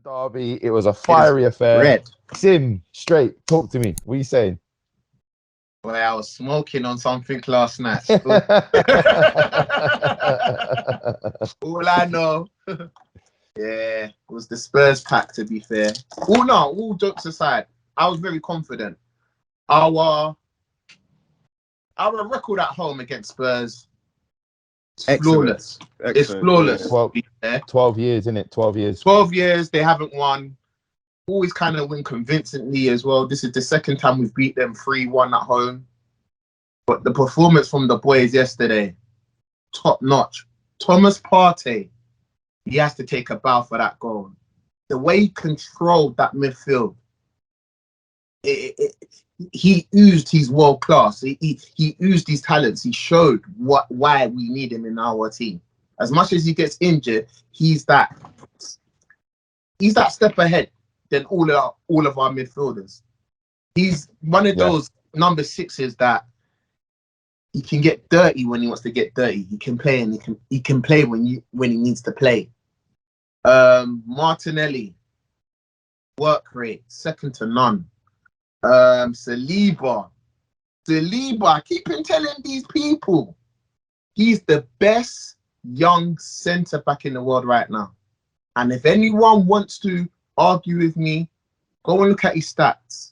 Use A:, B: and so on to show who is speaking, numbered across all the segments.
A: Derby. It was a
B: It is
A: fiery affair.
B: red.
A: Sim, straight. Talk to me. What are you saying?
B: Boy, I was smoking on something last night. All I know, yeah, it was the Spurs pack, to be fair. All jokes aside, I was very confident. Our record at home against Spurs is flawless.
C: Excellent.
B: It's flawless.
C: Yeah.
A: 12 years, isn't it? 12 years.
B: 12 years, they haven't won. Always kind of win convincingly as well. This is the second time we've beat them 3-1 at home. But the performance from the boys yesterday, top notch. Thomas Partey, he has to take a bow for that goal. The way he controlled that midfield, he oozed his world class. He oozed his talents. He showed why we need him in our team. As much as he gets injured, he's that step ahead than all of our midfielders. He's one of those number sixes that he can get dirty when he wants to get dirty. He can play and he can play when he needs to play. Martinelli, work rate, second to none. Saliba, I keep on telling these people, he's the best young centre back in the world right now. And if anyone wants to argue with me, go and look at his stats.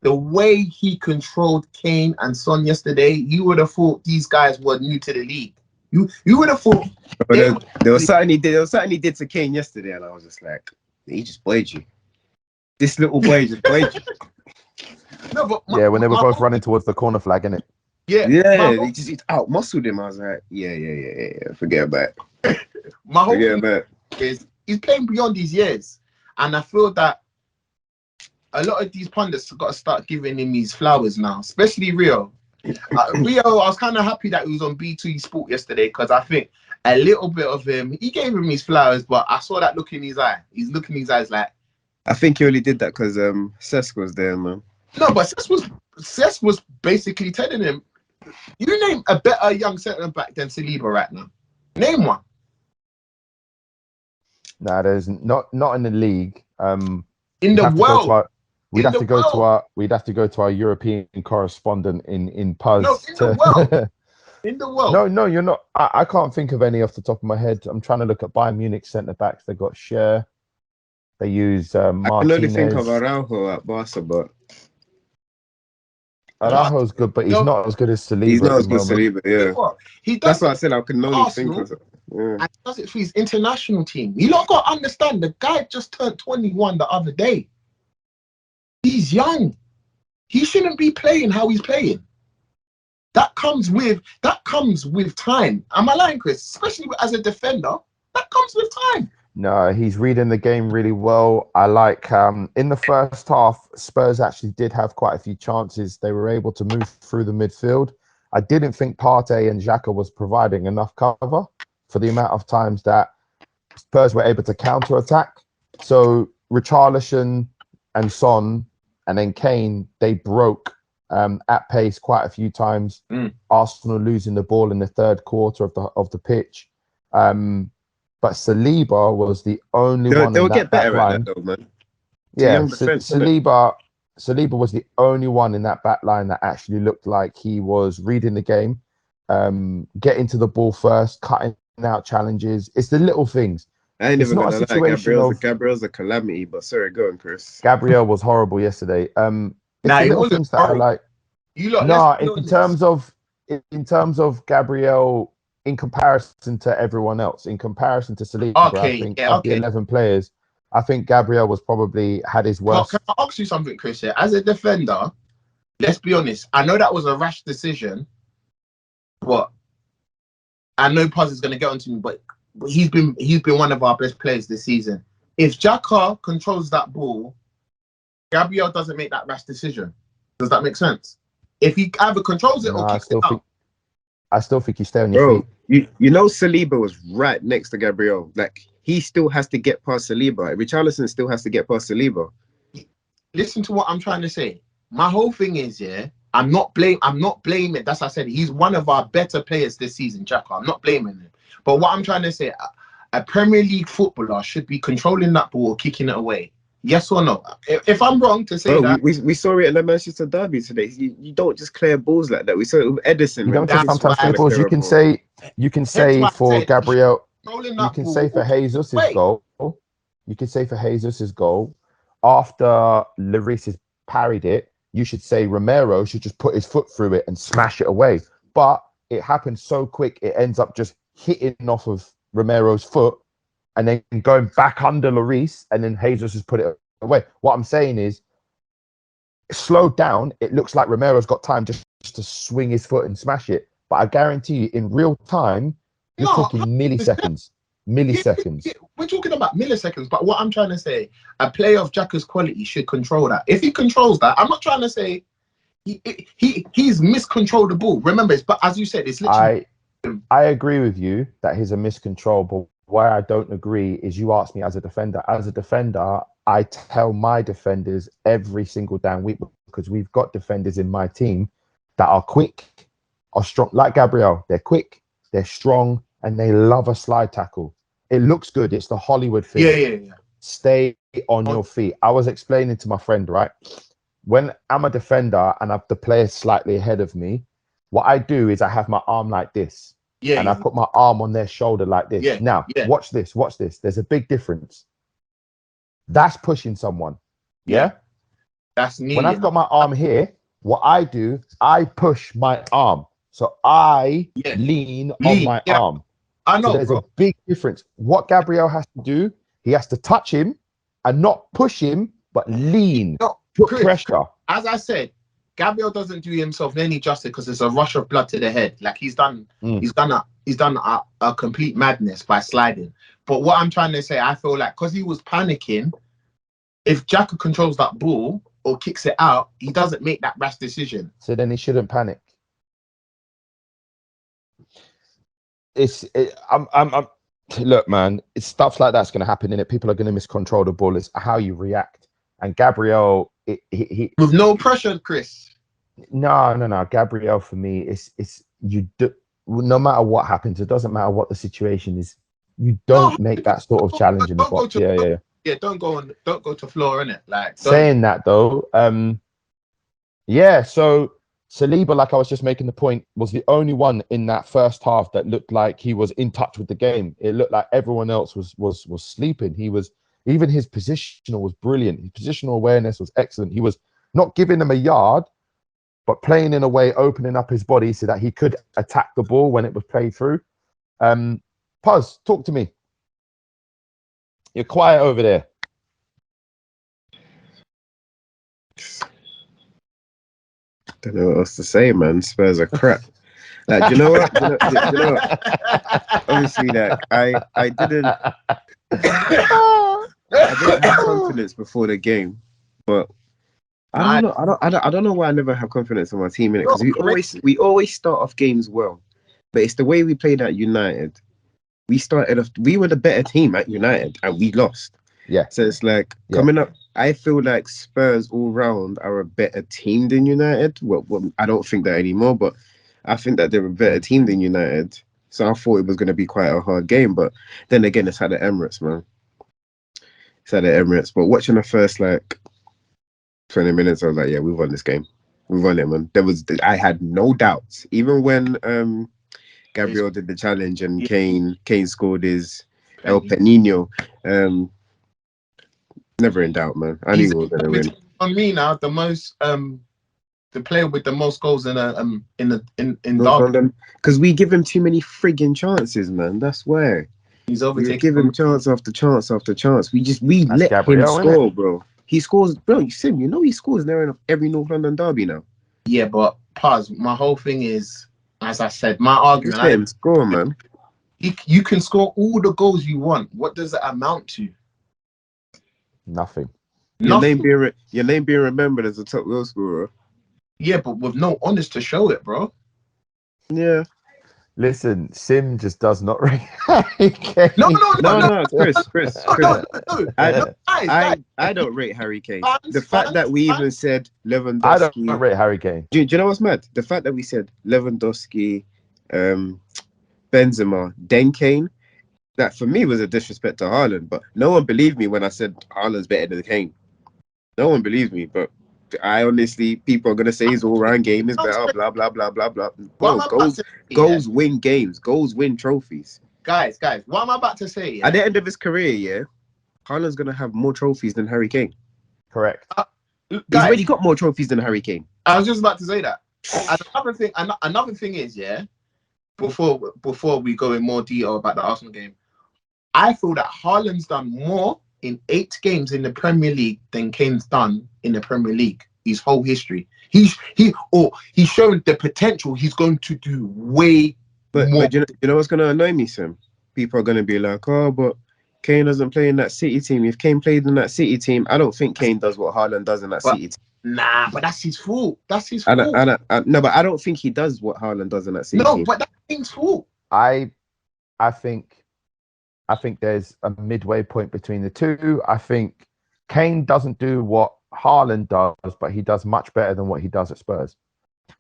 B: The way he controlled Kane and Son yesterday, you would have thought these guys were new to the league. You would have thought.
C: There was something he did to Kane yesterday, and I was just like, he just played you. This little boy just played you.
B: No, but
A: when they were both running towards the corner flag, innit?
C: Yeah, he just out muscled him. I was like, yeah. Forget about it.
B: My whole thing is he's playing beyond his years, and I feel that a lot of these pundits have got to start giving him his flowers now, especially Rio. Rio, I was kind of happy that he was on B2 Sport yesterday because I think a little bit of him, he gave him his flowers, but I saw that look in his eye. He's looking in his eyes like.
C: I think he only did that because Cesc was there, man.
B: No, but Cesc was basically telling him, you name a better young centre back than Saliba right now. Name one.
A: Nah, there's not in the league.
B: In the world.
A: We'd have to go to our European correspondent in Puz.
B: No, in the world. In the world.
A: No, you're not. I can't think of any off the top of my head. I'm trying to look at Bayern Munich centre backs. They got Scher. They use Martinez.
C: I can only think of Araujo at Barca, but
A: Araujo's good, but he's not as good as Saliba.
C: He's not as good as Saliba, yeah. That's what I said. I can only think of it. Yeah.
B: And he does it for his international team. You lot got to understand, the guy just turned 21 the other day. He's young. He shouldn't be playing how he's playing. That comes with time. Am I lying, Chris? Especially as a defender, that comes with time.
A: No, he's reading the game really well. I like in the first half, Spurs actually did have quite a few chances. They were able to move through the midfield. I didn't think Partey and Xhaka was providing enough cover for the amount of times that Spurs were able to counter-attack. So Richarlison and Son and then Kane, they broke at pace quite a few times. Arsenal losing the ball in the third quarter of the pitch. But Saliba was the only one.
C: They'll
A: in that
C: get better
A: back line.
C: at that, though, man.
A: Yeah, Saliba was the only one in that back line that actually looked like he was reading the game, getting to the ball first, cutting out challenges. It's the little things.
C: I ain't even gonna lie. Gabriel's a calamity, but sorry, go on, Chris.
A: Gabriel was horrible yesterday. It's the little things that I like. In terms of Gabriel. In comparison to everyone else, in comparison to Saliba, I think of the 11 players, I think Gabriel was probably had his worst.
B: Can I ask you something, Chris? Here? As a defender, let's be honest. I know that was a rash decision, but I know Paz is going to get onto me. But he's been one of our best players this season. If Xhaka controls that ball, Gabriel doesn't make that rash decision. Does that make sense? If he either controls it or kicks it out.
A: I still think you stay on your
C: feet. You know Saliba was right next to Gabriel. Like, he still has to get past Saliba. Richarlison still has to get past Saliba.
B: Listen to what I'm trying to say. My whole thing is, I'm not blaming. That's what I said. He's one of our better players this season, Xhaka. I'm not blaming him. But what I'm trying to say, a Premier League footballer should be controlling that ball or kicking it away? Yes or no? If I'm wrong to say that,
C: we saw it in the Manchester derby today. You don't just clear balls like that. We saw it with Edison.
A: You
C: When
A: don't just
B: that's
A: sometimes
B: why
A: clear
B: I
A: balls.
B: said,
A: You can
B: hence
A: say
B: why I
A: for
B: said he should
A: Gabriel,
B: be controlling
A: you
B: that
A: can
B: ball
A: say for
B: or kicking it
A: Jesus's
B: away.
A: goal. You can say for Jesus's goal after Lloris has parried it. You should say Romero should just put his foot through it and smash it away. But it happened so quick, it ends up just hitting off of Romero's foot and then going back under Lloris, and then Jesus has put it away. What I'm saying is, slowed down, it looks like Romero's got time just to swing his foot and smash it. But I guarantee you, in real time, you're
B: No,
A: talking milliseconds. Milliseconds.
B: we're talking about milliseconds. But what I'm trying to say, a player of Xhaka's quality should control that. If he controls that, I'm not trying to say he's miscontrolled the ball. Remember, but as you said, it's literally.
A: I agree with you that he's a miscontrol, but why I don't agree is you asked me as a defender. As a defender, I tell my defenders every single damn week, because we've got defenders in my team that are quick, are strong, like Gabriel. They're quick, they're strong, and they love a slide tackle. It looks good. It's the Hollywood thing.
B: Yeah.
A: Stay on your feet. I was explaining to my friend, right? When I'm a defender and the player's slightly ahead of me, what I do is I have my arm like this.
B: Yeah,
A: I put my arm on their shoulder like this.
B: Yeah,
A: Now,
B: yeah.
A: watch this. There's a big difference. That's pushing someone. Yeah?
B: That's
A: When I've got my arm here, what I do, I push my arm. So I lean on my arm.
B: I know,
A: so there's
B: bro.
A: a big difference. What Gabriel has to do, he has to touch him and not push him, but lean, put pressure.
B: As I said, Gabriel doesn't do himself any justice because it's a rush of blood to the head. Like he's done a complete madness by sliding. But what I'm trying to say, I feel like because he was panicking, if Xhaka controls that ball or kicks it out, he doesn't make that rash decision.
A: So then he shouldn't panic. Look, man, it's stuff like that's going to happen in it. People are going to miscontrol the ball. It's how you react. And Gabriel, he
B: with no pressure, Chris.
A: No. Gabriel, for me, no matter what happens, it doesn't matter what the situation is. You don't make that sort of challenge in the box.
B: Yeah, don't go to floor, innit? Like
A: saying that though, so Saliba, like I was just making the point, was the only one in that first half that looked like he was in touch with the game. It looked like everyone else was sleeping. Even his positional was brilliant. His positional awareness was excellent. He was not giving them a yard, but playing in a way, opening up his body so that he could attack the ball when it was played through. Puz, talk to me. You're quiet over there.
C: Don't know what else to say, man. Spurs are crap. Like, do you know what? You know what? Obviously, like, I didn't have confidence before the game, but I don't know why I never have confidence in my team in it, because we always start off games well, but it's the way we played at United. We were the better team at United and we lost.
A: Yeah.
C: So it's like coming up. I feel like Spurs all round are a better team than United. Well, I don't think that anymore, but I think that they're a better team than United. So I thought it was going to be quite a hard game, but then again, it's at the Emirates, man. It's at the Emirates. But watching the first 20 minutes, I was like, yeah, we won this game. We won it, man. I had no doubts. Even when Gabriel did the challenge and Kane scored his El Penino. Never in doubt, man. I knew we were going to win.
B: On me now, the player with the most goals in
C: North London, because we give him too many frigging chances, man. That's why
B: he's
C: we give him chance after chance after chance. We let
A: Gabriel,
C: him score, bro. He scores, bro. He scores near every North London derby now.
B: Yeah, but pause. My whole thing is, as I said, my argument.
C: Just let him score, man.
B: You can score all the goals you want. What does it amount to?
A: Nothing.
C: Your name being remembered as a top goal scorer.
B: Yeah, but with no honest to show it, bro.
C: Yeah.
A: Listen, Sim just does not rate.
C: No, Chris. I don't rate Harry Kane. The fact that we even said Lewandowski.
A: I don't rate Harry Kane.
C: Do you know what's mad? The fact that we said Lewandowski, Benzema, then Kane. that for me was a disrespect to Haaland. But no one believed me when I said Haaland's better than Kane. No one believes me, but I honestly, people are gonna say his all-round game is better. Blah blah blah blah blah.
B: What
C: Bro,
B: am I about to say?
C: goals win games. Goals win trophies.
B: Guys, what am I about to say? Yeah?
C: At the end of his career, yeah, Haaland's gonna have more trophies than Harry Kane.
A: Correct.
C: He's
B: Guys,
C: already got more trophies than Harry Kane.
B: I was just about to say that. And another thing is, yeah, before we go in more detail about the Arsenal game, I feel that Haaland's done more in 8 games in the Premier League than Kane's done in the Premier League. His whole history. He's shown the potential. He's going to do way more.
C: But you know what's gonna annoy me, Sam? People are gonna be like, oh, but Kane doesn't play in that City team. If Kane played in that City team, I don't think Kane does what Haaland does in that City team.
B: Nah, but that's his fault. That's his fault.
C: No, but I don't think he does what Haaland does in that City team.
B: No, but that's Kane's fault.
A: I think there's a midway point between the two. I think Kane doesn't do what Haaland does, but he does much better than what he does at Spurs.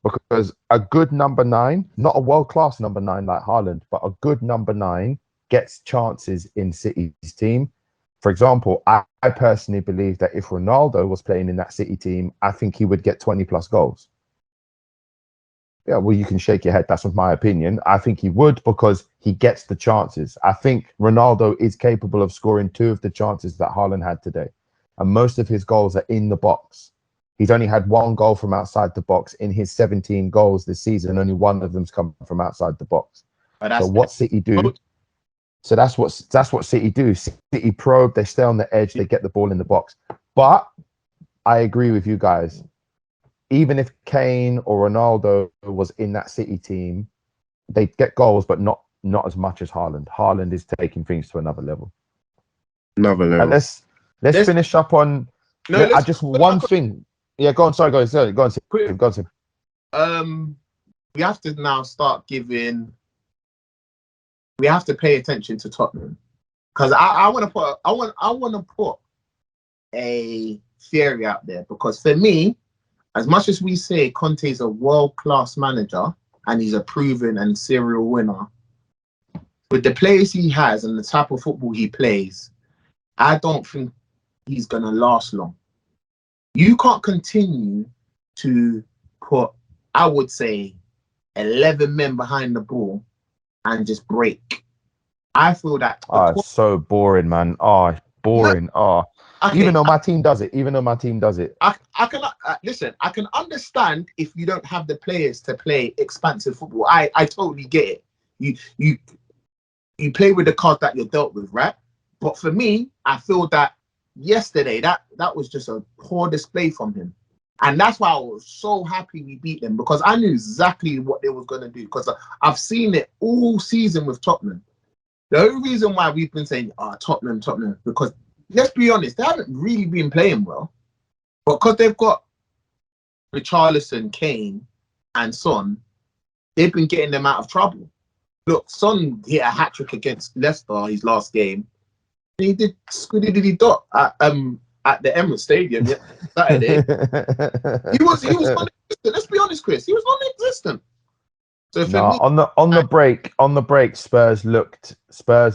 A: Because a good number 9, not a world-class number 9 like Haaland, but a good number 9 gets chances in City's team. For example, I personally believe that if Ronaldo was playing in that City team, I think he would get 20 plus goals. Yeah, well, you can shake your head. That's my opinion. I think he would because he gets the chances. I think Ronaldo is capable of scoring 2 of the chances that Haaland had today. And most of his goals are in the box. He's only had 1 goal from outside the box in his 17 goals this season. Only 1 of them's come from outside the box. So what City do? So that's what City do. City probe. They stay on the edge. They get the ball in the box. But I agree with you guys. Even if Kane or Ronaldo was in that City team, they'd get goals, but not as much as Haaland. Haaland is taking things to another level.
C: Another level.
A: Let's finish up on one thing. Yeah, go on. Sorry, go on. Go on.
B: We have to now start giving. We have to pay attention to Tottenham because I want to put a theory out there because for me, as much as we say Conte is a world-class manager and he's a proven and serial winner, with the players he has and the type of football he plays, I don't think he's going to last long. You can't continue to put, I would say, 11 men behind the ball and just break. I feel that.
A: It's so boring, man. Boring.
B: Okay,
A: even though my team does it.
B: I can listen. I can understand if you don't have the players to play expansive football. I totally get it. You play with the cards that you're dealt with, right? But for me, I feel that yesterday that was just a poor display from him, and that's why I was so happy we beat them because I knew exactly what they was going to do because I've seen it all season with Tottenham. The only reason why we've been saying Tottenham because let's be honest, they haven't really been playing well, but because they've got Richarlison, Kane, and Son, they've been getting them out of trouble. Look, Son hit a hat-trick against Leicester his last game. He did squiddly dot at the Emirates Stadium Saturday. he was non-existent. Let's be honest, Chris. He was non-existent. So
A: on the break, Spurs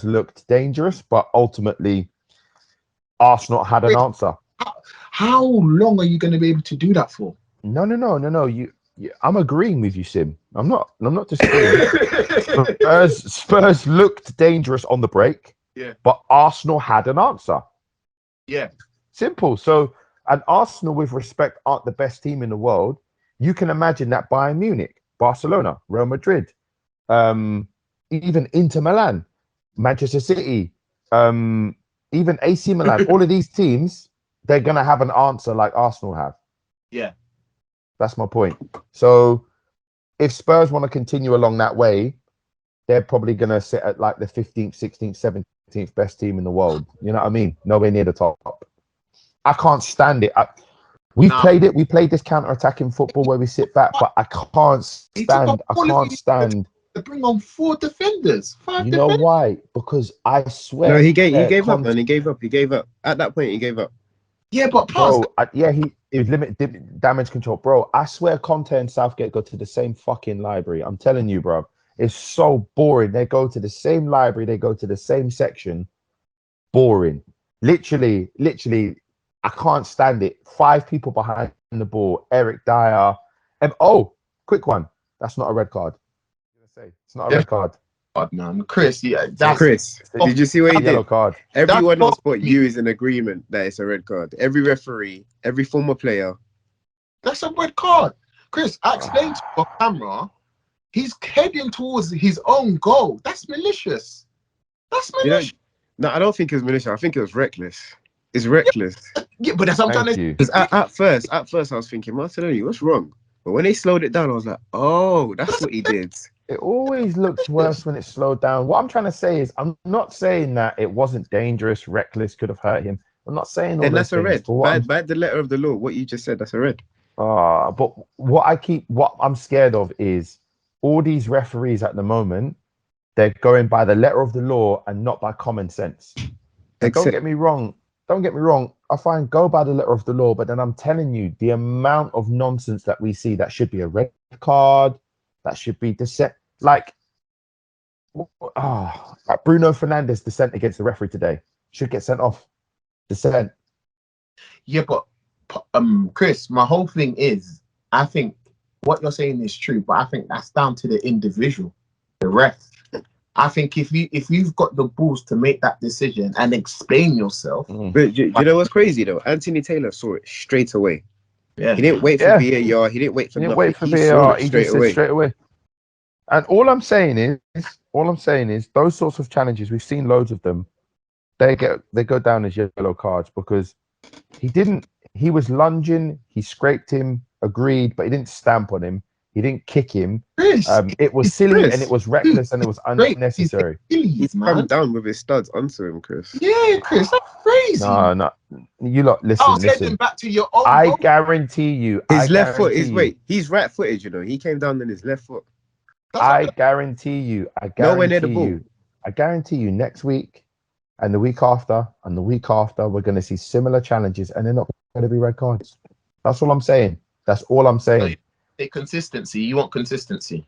A: looked dangerous, but ultimately Arsenal had an answer.
B: How long are you going to be able to do that for?
A: No. I'm agreeing with you, Sim. I'm not disagreeing. Spurs looked dangerous on the break.
B: Yeah.
A: But Arsenal had an answer.
B: Yeah.
A: Simple. So, and Arsenal, with respect, aren't the best team in the world. You can imagine that Bayern Munich, Barcelona, Real Madrid, even Inter Milan, Manchester City, even AC Milan, all of these teams, they're going to have an answer like Arsenal have.
B: Yeah.
A: That's my point. So if Spurs want to continue along that way, they're probably going to sit at like the 15th, 16th, 17th best team in the world. You know what I mean? Nowhere near the top. I can't stand it. We played this counter-attacking football where we sit back, but I can't stand.
B: To bring on 4 defenders. 5 defenders.
A: Know why? Because I swear.
C: No, he gave up, man. He gave up. At that point, he gave up.
B: Yeah, but
A: he was limited damage control, bro. I swear, Conte and Southgate go to the same fucking library. I'm telling you, bro. It's so boring. They go to the same library, they go to the same section. Boring. Literally, I can't stand it. 5 people behind the ball. Eric Dyer. Oh, quick one. That's not a red card. It's not a red card.
B: Man, Chris, yeah, that's
C: Chris. Did you see what he did?
A: Yellow card.
C: Everyone else but you is in agreement that it's a red card. Every referee, every former player.
B: That's a red card. Chris, I explained to you on camera. He's heading towards his own goal. That's malicious. That's malicious.
C: No, I don't think it was malicious. I think it was reckless. It's reckless.
B: Yeah, but that's what I'm trying to.
C: Because at first I was thinking, Martinelli, what's wrong? But when they slowed it down, I was like, oh, that's what he did.
A: It always looks worse when it's slowed down. What I'm trying to say is, I'm not saying that it wasn't dangerous, reckless, could have hurt him. I'm not saying all
C: And
A: those
C: that's a
A: things,
C: red. By the letter of the law, what you just said, that's a red.
A: But what I'm scared of is all these referees at the moment, they're going by the letter of the law and not by common sense. Don't get me wrong. I find go by the letter of the law, but then I'm telling you, the amount of nonsense that we see that should be a red card, that should be dissent. Like Bruno Fernandes dissent against the referee today should get sent off. Dissent.
B: Yeah, but Chris, my whole thing is, I think what you're saying is true, but I think that's down to the individual, the ref. I think if you've got the balls to make that decision and explain yourself.
C: But you know what's crazy though? Anthony Taylor saw it straight away.
B: Yeah,
C: he didn't wait for VAR. He didn't wait for
A: VAR. He just said straight away. And all I'm saying is, those sorts of challenges, we've seen loads of them. They go down as yellow cards because he was lunging, he scraped him, agreed, but he didn't stamp on him. He didn't kick him. It was silly and it was reckless and it was unnecessary.
C: He's come down with his studs onto him, Chris.
B: Yeah, Chris, that's crazy.
A: No. You lot, listen.
B: Back to your own
A: I guarantee you.
C: His left foot is, he's right-footed, you know. He came down on his left foot.
A: I guarantee you. I guarantee you next week and the week after and the week after, we're going to see similar challenges and they're not going to be red cards. That's all I'm saying.
B: Consistency. You want consistency.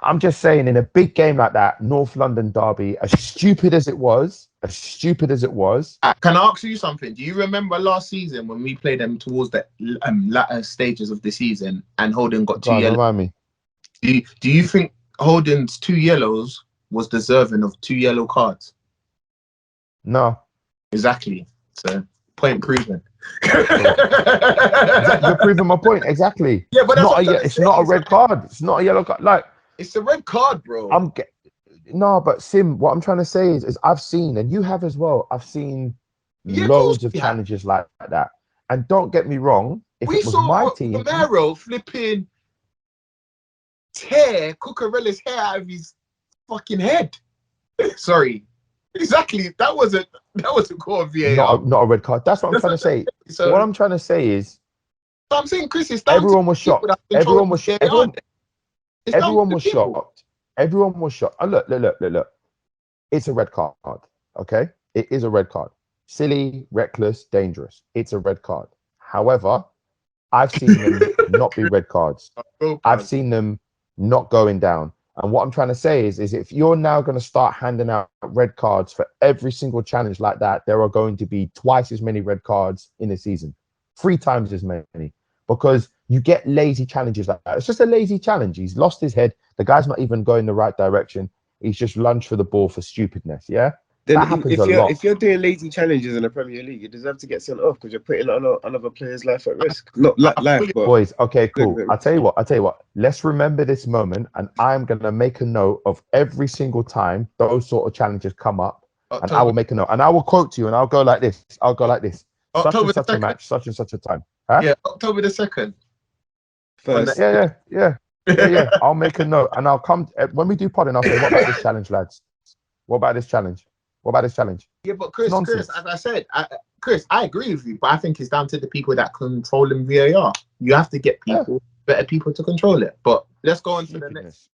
A: I'm just saying, in a big game like that, North London derby, as stupid as it was.
B: Can I ask you something? Do you remember last season when we played them towards the latter stages of the season and Holden got 2 yellows?
A: Remind me.
B: Do you think Holden's 2 yellows was deserving of 2 yellow cards?
A: No.
B: Exactly. So point proven.
A: You're proving my point. Exactly.
B: Yeah, but
A: it's not a red card. It's not a yellow card. Like,
B: it's a red card, bro.
A: No, but Sim, what I'm trying to say is I've seen, and you have as well, I've seen loads of challenges like that. And don't get me wrong, if it was my team,
B: Romero flipping tear Cucurella's hair out of his fucking head. Sorry. Exactly. That was a call of VAR.
A: Not a red card. That's what I'm trying to say. So what I'm trying to say is,
B: I'm saying, Chris,
A: everyone was shocked. Everyone was shocked. Everyone was shocked. Everyone was shocked. And look. It's a red card. Okay, it is a red card. Silly, reckless, dangerous. It's a red card. However, I've seen them not be red cards. I've seen them not going down. And what I'm trying to say is if you're now going to start handing out red cards for every single challenge like that, there are going to be twice as many red cards in a season, 3 times as many, because you get lazy challenges like that. It's just a lazy challenge. He's lost his head. The guy's not even going the right direction. He's just lunged for the ball for stupidness. Yeah.
C: Then
A: that happens a lot.
C: If you're doing lazy challenges in the Premier League, you deserve to get sent off because you're putting another player's life at risk. Not life, but
A: boys. Okay, cool. I'll tell you what. Let's remember this moment, and I'm gonna make a note of every single time those sort of challenges come up, and I will make a note, and I will quote to you, and I'll go like this. Such and such a match, such and such a time. Huh?
B: Yeah, October the 2nd.
C: First.
A: Yeah. I'll make a note, and I'll come when we do podding. I'll say, what about this challenge, lads? What about this challenge?
B: Yeah, but Chris, as I said, Chris, I agree with you, but I think it's down to the people that control VAR. You have to get better people to control it. But let's go on to the next.